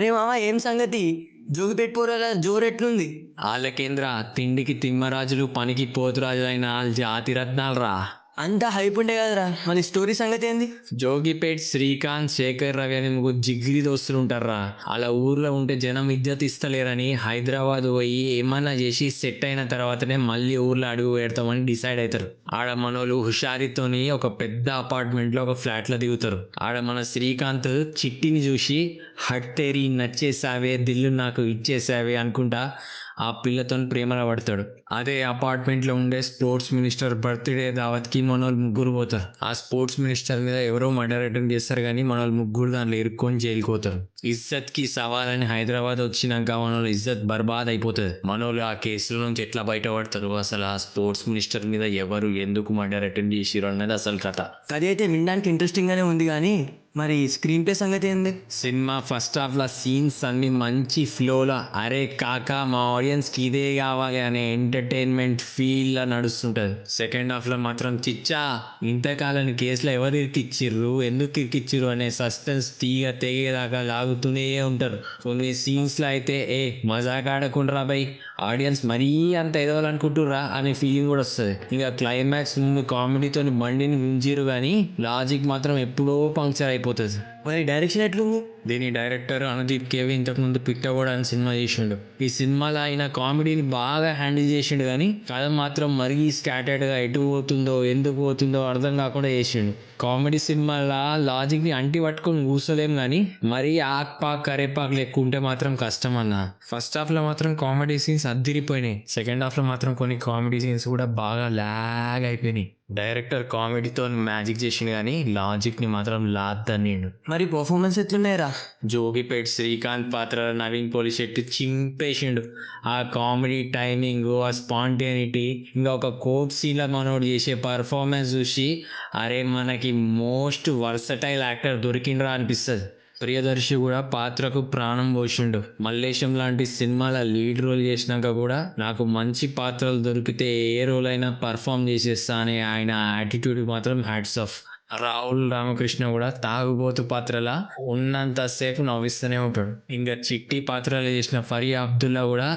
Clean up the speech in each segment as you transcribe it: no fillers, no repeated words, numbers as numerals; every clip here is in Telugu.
రే మామ ఏం సంగతి? జోగిపేట పోరాల జోరెట్లుంది? ఆళ్ళకేంద్ర తిండికి తిమ్మరాజులు పనికి పోతురాజులు అయిన జాతి రత్నాలు రా. అంతా హైప్ ఉండే కదరా, మరి స్టోరీ సంగతి ఏంది? జోగిపేట్ శ్రీకాంత్ శేఖర్ రవి అని ముగ్గురు జిగిరి దోస్తులు ఉంటారా. అలా ఊర్లో ఉంటే జనం ఇజ్జత్ ఇస్తలేరని హైదరాబాద్ పోయి ఏమన్నా చేసి సెట్ అయిన తర్వాతనే మళ్ళీ ఊర్లో అడుగు పెడతామని డిసైడ్ అవుతారు. ఆడ మనోళ్ళు హుషారితోని ఒక పెద్ద అపార్ట్మెంట్ లో ఒక ఫ్లాట్ లో దిగుతారు. ఆడ మన శ్రీకాంత్ చిట్టిని చూసి హట్ తేరి నచ్చేసావే దిల్లు నాకు ఇచ్చేసావే అనుకుంటా ఆ పిల్లతో ప్రేమలో పడతాడు. అదే అపార్ట్మెంట్ లో ఉండే స్పోర్ట్స్ మినిస్టర్ బర్త్డే దావత్కి మనోళ్ళు ముగ్గురు పోతారు. ఆ స్పోర్ట్స్ మినిస్టర్ మీద ఎవరో మర్డర్ అటెంప్ట్ చేస్తారు కానీ మనోళ్ళు ముగ్గురు దాంట్లో ఇరుక్కొని జైలుకి పోతారు. ఇజ్జత్ కి సవాలని హైదరాబాద్ వచ్చినాక మనోళ్ళు ఇజ్జత్ బర్బాద్ అయిపోతుంది. మనోళ్ళు ఆ కేసుల నుంచి ఎట్లా బయటపడతారు, అసలు ఆ స్పోర్ట్స్ మినిస్టర్ మీద ఎవరు ఎందుకు మర్డర్ అటెంప్ట్ చేసిరు అన్నది అసలు కథ. కథ అయితే వినడానికి ఇంట్రెస్టింగ్ గానే ఉంది కానీ మరి స్క్రీన్ ప్లే సంగతి ఏంది? సినిమా ఫస్ట్ హాఫ్ లా సీన్స్ అన్ని మంచి ఫ్లోలా అరే కాకా మా ఆడియన్స్ కి ఇదే కావాలి అనే ఎంటర్టైన్మెంట్ ఫీల్ లా నడుస్తుంటది. సెకండ్ హాఫ్ లో మాత్రం చిచ్చా ఇంతకాలని కేసులో ఎవరు ఇరికిచ్చిర్రు ఎందుకు ఇరికిచ్చిర్రు అనే సస్పెన్స్ తీగ తెగేదాకా లాగుతూనే ఉంటారు. కొన్ని సీన్స్ లో అయితే మజాక్ ఆడకుండా బై ఆడియన్స్ మరీ అంత ఎదవాలనుకుంటుర్రా అనే ఫీలింగ్ కూడా వస్తుంది. ఇంకా క్లైమాక్స్ ముందు కామెడీతో బండిని మించిరు కానీ లాజిక్ మాత్రం ఎప్పుడో పంక్చర్ అయిపోతుంది. మరి డైరెక్షన్ ఎట్లుంది? దీని డైరెక్టర్ అనుదీప్ కేవి ఇంతకుముందు పిట్టగోడ అని సినిమా చేసిండు. ఈ సినిమాలో ఆయన కామెడీని బాగా హ్యాండిల్ చేసిండు కానీ కథ మాత్రం మరీ స్కాటర్డ్గా ఎటు పోతుందో ఎందుకు పోతుందో అర్థం కాకుండా చేసిండు. కామెడీ సినిమాల లాజిక్ని అంటి పట్టుకొని కూర్చోలేం కానీ మరీ ఆక్ పాక్ కరేపాక్ లెక్క ఉంటే మాత్రం కష్టం అన్న. ఫస్ట్ హాఫ్లో మాత్రం కామెడీ సీన్స్ అద్దిరిపోయినాయి. సెకండ్ హాఫ్లో మాత్రం కొన్ని కామెడీ సీన్స్ కూడా బాగా లాగ్ అయిపోయినాయి. డైరెక్టర్ కామెడీతో మ్యాజిక్ చేసిండు కానీ లాజిక్ని మాత్రం లాద్దనిండు. మరి పర్ఫార్మెన్స్ ఎట్లున్నాయిరా? జోగిపేట్ శ్రీకాంత్ పాత్ర నవీన్ పోలిశెట్టి చింపేసిండు. ఆ కామెడీ టైమింగ్, ఆ స్పాంటేనిటీ, ఇంకా ఒక కోట్ సీన్లో మనోడు చేసే పర్ఫార్మెన్స్ చూసి అరే మనకి మోస్ట్ వర్సటైల్ యాక్టర్ దొరికిండ్రా అనిపిస్తుంది. ప్రియదర్శి కూడా పాత్రకు ప్రాణం పోసిండు. మల్లేశం లాంటి సినిమాల లీడ్ రోల్ చేసినాక కూడా నాకు మంచి పాత్రలు దొరికితే ఏ రోల్ అయినా పర్ఫామ్ చేసేస్తా అనే ఆయన యాటిట్యూడ్ మాత్రం హ్యాట్స్ ఆఫ్. రాహుల్ రామకృష్ణ కూడా తాగుబోతు పాత్రలా ఉన్నంతసేపు నవ్విస్తూనే ఉంటాడు. ఇంకా చిట్టి పాత్రలు చేసిన ఫరియా అబ్దుల్లా కూడా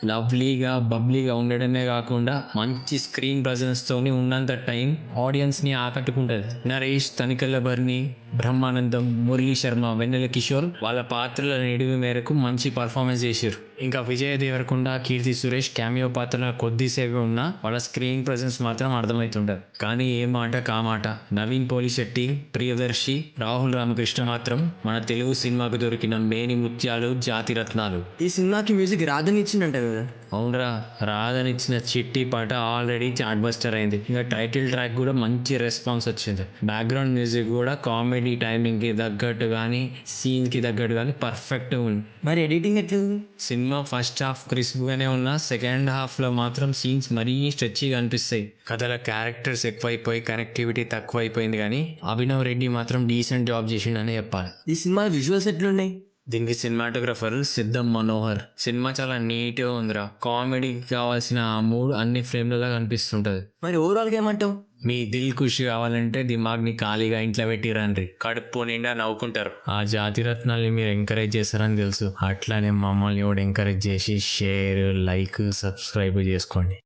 లవ్లీగా బబ్లీగా ఉండడమే కాకుండా మంచి స్క్రీన్ ప్రజెన్స్ తోని ఉన్నంత టైం ఆడియన్స్ ని ఆకట్టుకుంటది. నరేష్, తనికెళ్ళ భరణి, బ్రహ్మానందం, మురళీ శర్మ, వెన్నెల కిషోర్ వాళ్ళ పాత్రల నిడివి మేరకు మంచి పర్ఫార్మెన్స్ చేశారు. ఇంకా విజయ్ దేవరకొండ, కీర్తి సురేష్ క్యామియో పాత్రల కొద్దిసేపు ఉన్నా వాళ్ళ స్క్రీన్ ప్రజెన్స్ మాత్రం అర్థమవుతుంటారు. కానీ ఏ మాట కామాట నవీన్ పోలిశెట్టి, ప్రియదర్శి, రాహుల్ రామకృష్ణ మాత్రం మన తెలుగు సినిమాకు దొరికిన మేని ముత్యాలు, జాతి రత్నాలు. ఈ సినిమాకి మ్యూజిక్ రాధని ఇచ్చిందంట కదా? అవునరా, రాధనిచ్చిన చిట్టి పాట ఆల్రెడీ చాట్ బస్టర్ అయింది. ఇంకా టైటిల్ ట్రాక్ కూడా మంచి రెస్పాన్స్ వచ్చింది. బ్యాక్గ్రౌండ్ మ్యూజిక్ కూడా కామెడీ టైమింగ్ కి తగ్గట్టు కానీ సీన్ కి తగ్గట్టు కానీ పర్ఫెక్ట్ ఉంది. మరి ఎడిటింగ్ ఎట్లుంది? సినిమా ఫస్ట్ హాఫ్ క్రిస్ప్ గానే ఉన్నా సెకండ్ హాఫ్ లో మాత్రం సీన్స్ మరీ స్ట్రెచ్గా అనిపిస్తాయి. కథల క్యారెక్టర్స్ ఎక్కువైపోయి కనెక్టివిటీ తక్కువ అయిపోయింది కానీ అభినవ్ రెడ్డి మాత్రం డీసెంట్ జాబ్ చేసిండని చెప్పాలి. ఈ సినిమా విజువల్స్ ఎట్లున్నాయి? దీనికి సినిమాటోగ్రఫర్ సిద్ధం మనోహర్. సినిమా చాలా నీట్గా ఉందిరా. కామెడీకి కావాల్సిన ఆ మూడ్ అన్ని ఫ్రేమ్లలో కనిపిస్తుంటది. మరి ఓవరాల్గా ఏమంటావు? మీ దిల్ ఖుషి కావాలంటే దిమాగ్ని ఖాళీగా ఇంట్లో పెట్టిరండి, కడుపు నిండా నవ్వుకుంటారు. ఆ జాతి రత్నాల్ని మీరు ఎంకరేజ్ చేస్తారని తెలుసు. అట్లానే మమ్మల్ని కూడా ఎంకరేజ్ చేసి షేర్, లైక్, సబ్స్క్రైబ్ చేసుకోండి.